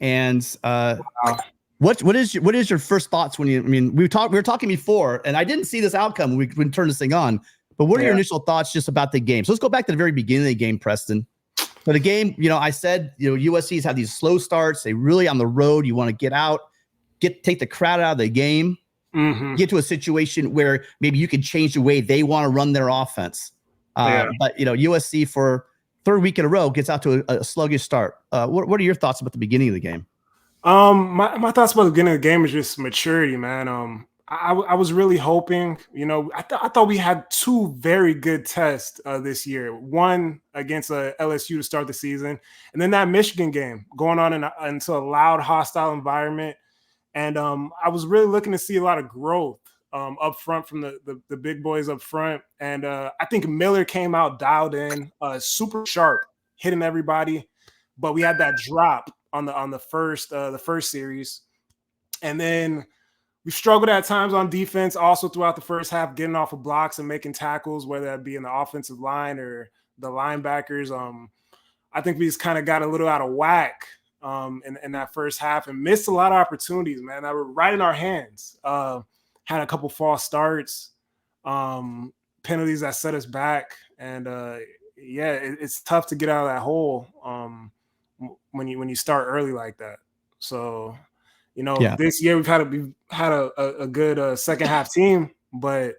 And what is your first thoughts when you? I mean, we were talking before, and I didn't see this outcome when we turned this thing on. But what are your initial thoughts just about the game? So let's go back to the very beginning of the game, Preston. So the game, I said, USC's have these slow starts. They really on the road. You want to get out, take the crowd out of the game, get to a situation where maybe you can change the way they want to run their offense. But USC for third week in a row gets out to a sluggish start. What are your thoughts about the beginning of the game? My thoughts about the beginning of the game is just maturity, man. I was really hoping, I thought we had two very good tests this year. One against LSU to start the season, and then that Michigan game going on into a loud, hostile environment. And I was really looking to see a lot of growth up front from the big boys up front. And I think Miller came out dialed in, super sharp, hitting everybody. But we had that drop on the first series, and then we struggled at times on defense also throughout the first half, getting off of blocks and making tackles, whether that be in the offensive line or the linebackers. I think we just kind of got a little out of whack in that first half and missed a lot of opportunities, man, that were right in our hands. Had a couple false starts, penalties that set us back. And it's tough to get out of that hole when you start early like that. So, this year we've had a good second half team, but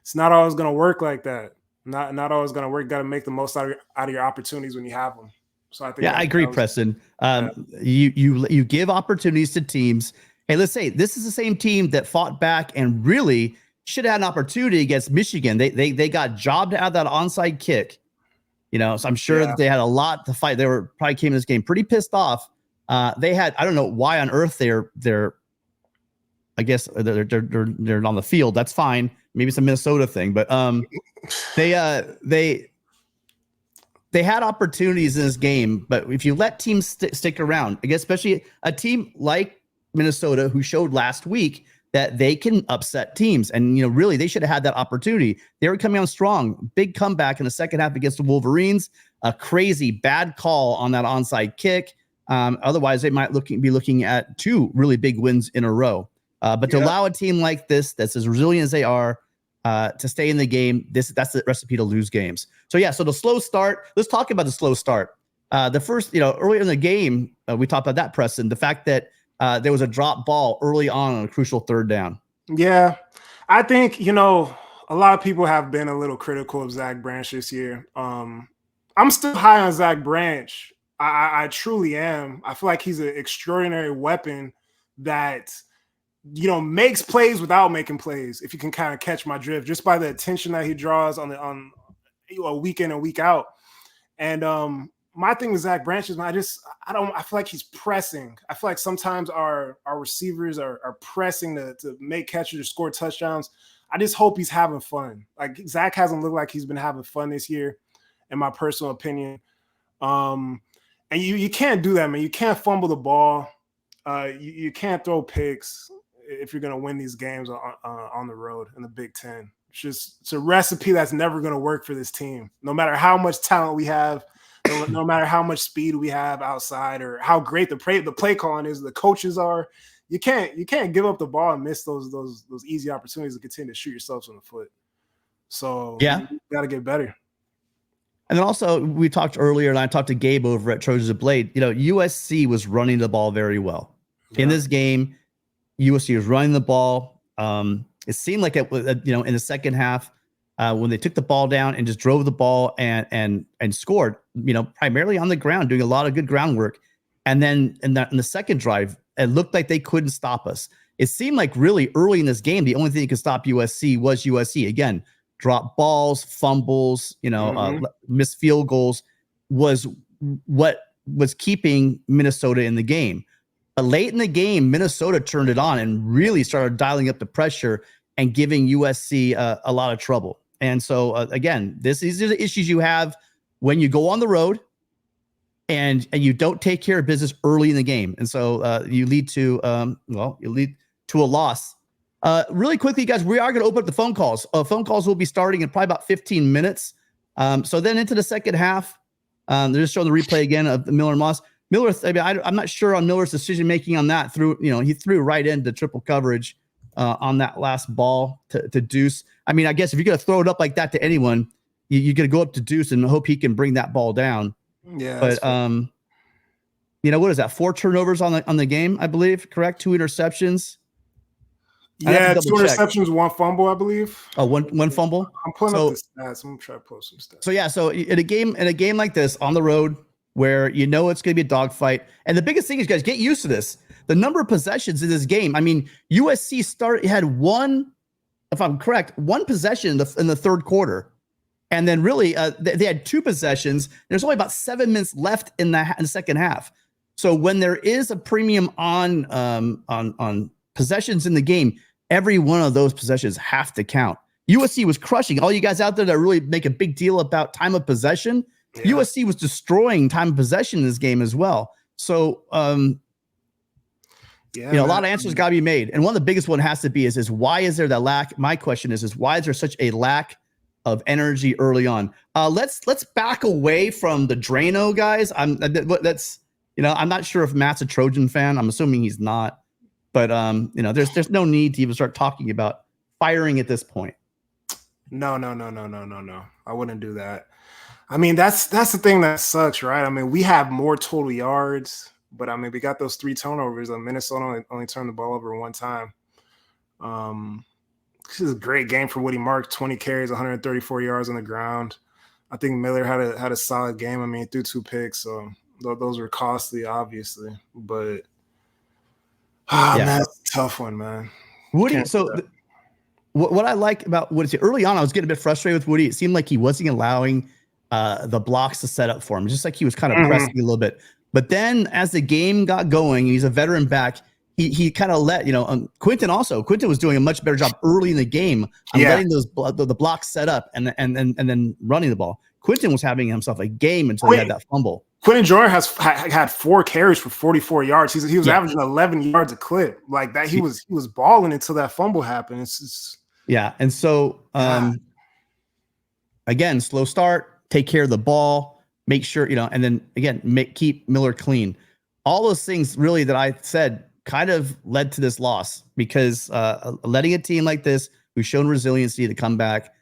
it's not always going to work like that. Not always going to work. Got to make the most out of your opportunities when you have them. So I think. Yeah, I agree, Preston. You give opportunities to teams. Hey, let's say this is the same team that fought back and really should have had an opportunity against Michigan. They got jobbed out of that onside kick. So I'm sure that they had a lot to fight. They probably came in this game pretty pissed off. They had, I don't know why on earth they're I guess they're on the field. That's fine. Maybe it's a Minnesota thing, but they had opportunities in this game. But if you let teams stick around, I guess especially a team like Minnesota who showed last week that they can upset teams, and really they should have had that opportunity. They were coming on strong, big comeback in the second half against the Wolverines. A crazy bad call on that onside kick. Otherwise, they might be looking at two really big wins in a row. But to allow a team like this, that's as resilient as they are, to stay in the game, that's the recipe to lose games. So the slow start. Let's talk about the slow start. The first, earlier in the game, we talked about that, Preston. The fact that there was a drop ball early on a crucial third down. Yeah, I think a lot of people have been a little critical of Zach Branch this year. I'm still high on Zach Branch. I truly am. I feel like he's an extraordinary weapon that, makes plays without making plays. If you can kind of catch my drift, just by the attention that he draws on a week in and week out. And my thing with Zach Branch is, I feel like he's pressing. I feel like sometimes our receivers are pressing to make catches or score touchdowns. I just hope he's having fun. Like, Zach hasn't looked like he's been having fun this year, in my personal opinion. And you can't do that, man. You can't fumble the ball. You can't throw picks if you're going to win these games on the road in the Big Ten. It's a recipe that's never going to work for this team. No matter how much talent we have, no matter how much speed we have outside, or how great the play calling is, the coaches are, you can't give up the ball and miss those easy opportunities to continue to shoot yourselves in the foot. So you got to get better. And then also, we talked earlier, and I talked to Gabe over at Trojan and CFB. USC was running the ball very well. In this game, USC was running the ball. It seemed like it was, in the second half, when they took the ball down and just drove the ball and scored, primarily on the ground, doing a lot of good groundwork. And then in the second drive, it looked like they couldn't stop us. It seemed like really early in this game, the only thing that could stop USC was USC. Again, drop balls, fumbles, missed field goals was what was keeping Minnesota in the game. But late in the game, Minnesota turned it on and really started dialing up the pressure and giving USC a lot of trouble. And so, again, these are the issues you have when you go on the road and you don't take care of business early in the game. And so you lead to a loss. Really quickly, guys, we are going to open up the phone calls. Phone calls will be starting in probably about 15 minutes. So then into the second half, they're just showing the replay again of Miller and Moss. Miller, I mean, I'm not sure on Miller's decision making on that. He threw right into triple coverage on that last ball to Deuce. I mean, I guess if you're gonna throw it up like that to anyone, you're gonna go up to Deuce and hope he can bring that ball down. Yeah, but what is that? 4 turnovers on the game, I believe. Correct? 2 interceptions. Yeah, 2 interceptions, 1 fumble, I believe. Oh, one fumble. I'm pulling up the stats. I'm gonna try to pull some stats. So in a game like this on the road, where it's going to be a dogfight, and the biggest thing is, guys, get used to this. The number of possessions in this game. I mean, USC had one, if I'm correct, one possession in the third quarter, and then really they had 2 possessions. There's only about 7 minutes left in the second half. So when there is a premium on possessions in the game, every one of those possessions have to count. USC was crushing. All you guys out there that really make a big deal about time of possession, USC was destroying time of possession in this game as well. So, a lot of answers got to be made. And one of the biggest one has to be is why is there that lack? My question is why is there such a lack of energy early on? Let's back away from the Drano guys. I'm not sure if Matt's a Trojan fan. I'm assuming he's not. But there's no need to even start talking about firing at this point. No. I wouldn't do that. I mean, that's the thing that sucks, right? I mean, we have more total yards, but I mean, we got those 3 turnovers. Minnesota only turned the ball over 1 time. This is a great game for Woody Mark. 20 carries, 134 yards on the ground. I think Miller had a solid game. I mean, he threw 2 picks, so those were costly, obviously, but. Man, that's a tough one, man. Woody, what I like about Woody, early on, I was getting a bit frustrated with Woody. It seemed like he wasn't allowing the blocks to set up for him, just like he was kind of pressing a little bit. But then as the game got going, he's a veteran back, he kind of let, Quentin was doing a much better job early in the game on letting the blocks set up and then running the ball. Quentin was having himself a game until he had that fumble. Quentin Jordan had 4 carries for 44 yards. He was averaging 11 yards a clip. Like that, he was balling until that fumble happened. And so again, slow start, take care of the ball, make sure and then again keep Miller clean. All those things really that I said kind of led to this loss because letting a team like this who's shown resiliency to come back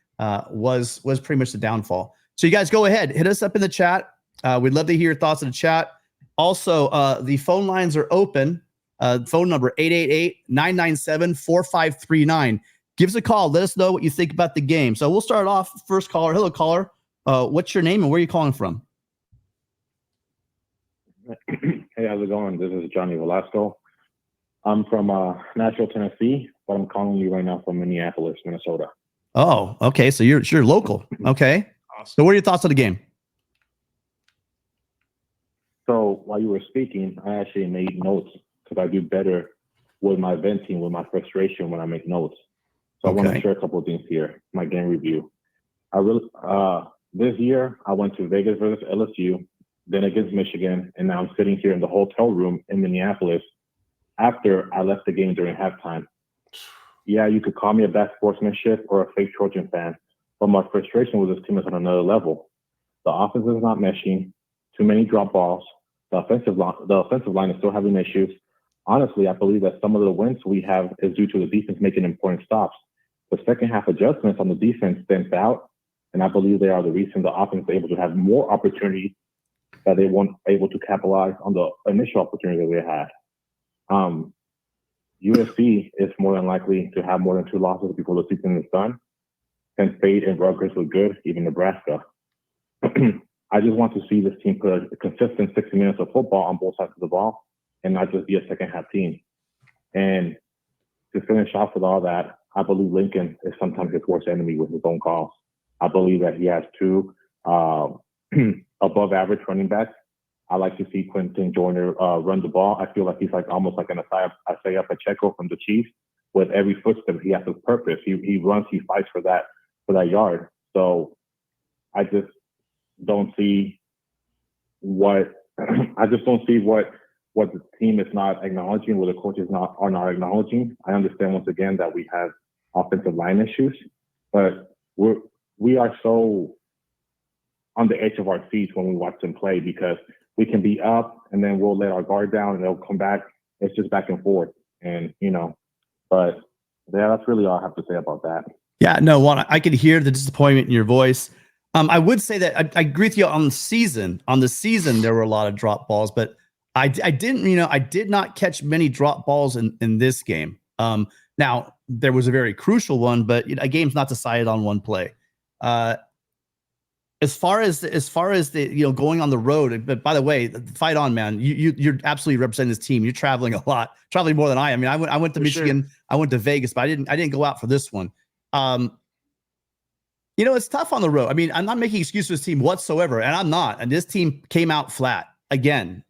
was pretty much the downfall. So you guys go ahead, hit us up in the chat. We'd love to hear your thoughts in the chat. Also, the phone lines are open. Phone number 888-997-4539. Give us a call. Let us know what you think about the game. So we'll start off. First caller. Hello, caller. What's your name and where are you calling from? Hey, how's it going? This is Johnny Velasco. I'm from Nashville, Tennessee, but I'm calling you right now from Minneapolis, Minnesota. Oh, okay. So you're local. Okay. Awesome. So what are your thoughts on the game? So while you were speaking, I actually made notes because I do better with my venting, with my frustration when I make notes. So I want to share a couple of things here. My game review. This year I went to Vegas versus LSU, then against Michigan, and now I'm sitting here in the hotel room in Minneapolis after I left the game during halftime. Yeah, you could call me a bad sportsmanship or a fake Trojan fan, but my frustration with this team is on another level. The offense is not meshing, too many drop balls. The offensive line is still having issues. Honestly, I believe that some of the wins we have is due to the defense making important stops. The second half adjustments on the defense stands out, and I believe they are the reason the offense is able to have more opportunities that they weren't able to capitalize on the initial opportunity that they had. USC is more than likely to have more than 2 losses before the season is done. Penn State and Rutgers look good, even Nebraska. I just want to see this team put a consistent 60 minutes of football on both sides of the ball and not just be a second half team. And to finish off with all that, I believe Lincoln is sometimes his worst enemy with his own calls. I believe that he has 2 above average running backs. I like to see Quentin Joyner run the ball. I feel like he's almost like an Isaiah Pacheco from the Chiefs. With every footstep, he has his purpose. He runs, he fights for that yard. So I just don't see what the team is not acknowledging, what the coaches are not acknowledging. I understand once again that we have offensive line issues, but we are so on the edge of our seats when we watch them play because we can be up and then we'll let our guard down and they'll come back. It's just back and forth. And, but yeah, that's really all I have to say about that. Yeah, no, Juan, I could hear the disappointment in your voice. I would say that I agree with you on the season. On the season, there were a lot of drop balls, but I did not catch many drop balls in this game. Now there was a very crucial one, but a game's not decided on one play. As far as the going on the road, but by the way, fight on, man. You're absolutely representing this team. You're traveling a lot, traveling more than I am. I mean, I went to Michigan, sure. I went to Vegas, but I didn't go out for this one. It's tough on the road. I mean, I'm not making excuses for this team whatsoever, and I'm not. And this team came out flat again.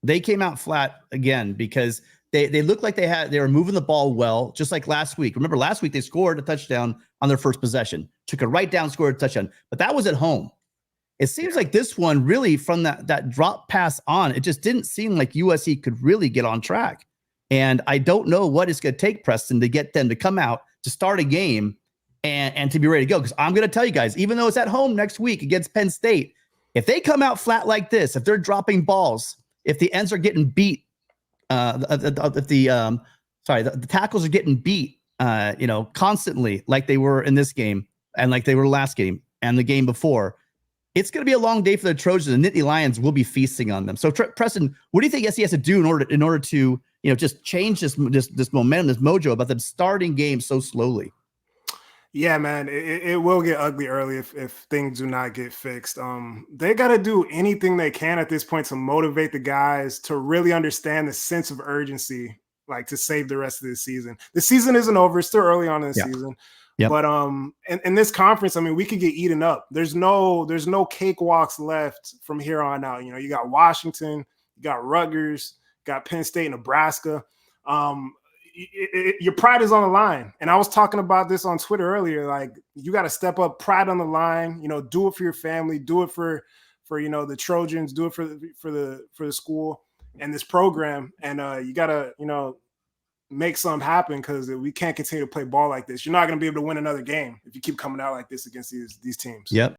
They came out flat again because they looked like they were moving the ball well, just like last week. Remember, last week they scored a touchdown on their first possession, took it right down, scored a touchdown, but that was at home. It seems like this one really, from that drop pass on, it just didn't seem like USC could really get on track. And I don't know what it's going to take, Preston, to get them to come out to start a game and to be ready to go. Because I'm going to tell you guys, even though it's at home next week against Penn State, if they come out flat like this, if they're dropping balls, if the ends are getting beat, the tackles are getting beat, constantly like they were in this game and like they were last game and the game before, it's going to be a long day for the Trojans. The Nittany Lions will be feasting on them. So, Preston, what do you think SC has to do in order to just change this momentum, this mojo about them starting games so slowly? Yeah, man, it will get ugly early if things do not get fixed. They got to do anything they can at this point to motivate the guys to really understand the sense of urgency, like to save the rest of the season. The season isn't over; it's still early on in the season. Yep. But in this conference, I mean, we could get eaten up. There's no cakewalks left from here on out. You got Washington, you got Rutgers, got Penn State, Nebraska. Your pride is on the line. And I was talking about this on Twitter earlier. Like, you got to step up, pride on the line, do it for your family, do it for the Trojans, do it for the school and this program. And you got to, make something happen, because we can't continue to play ball like this. You're not going to be able to win another game if you keep coming out like this against these teams. Yep.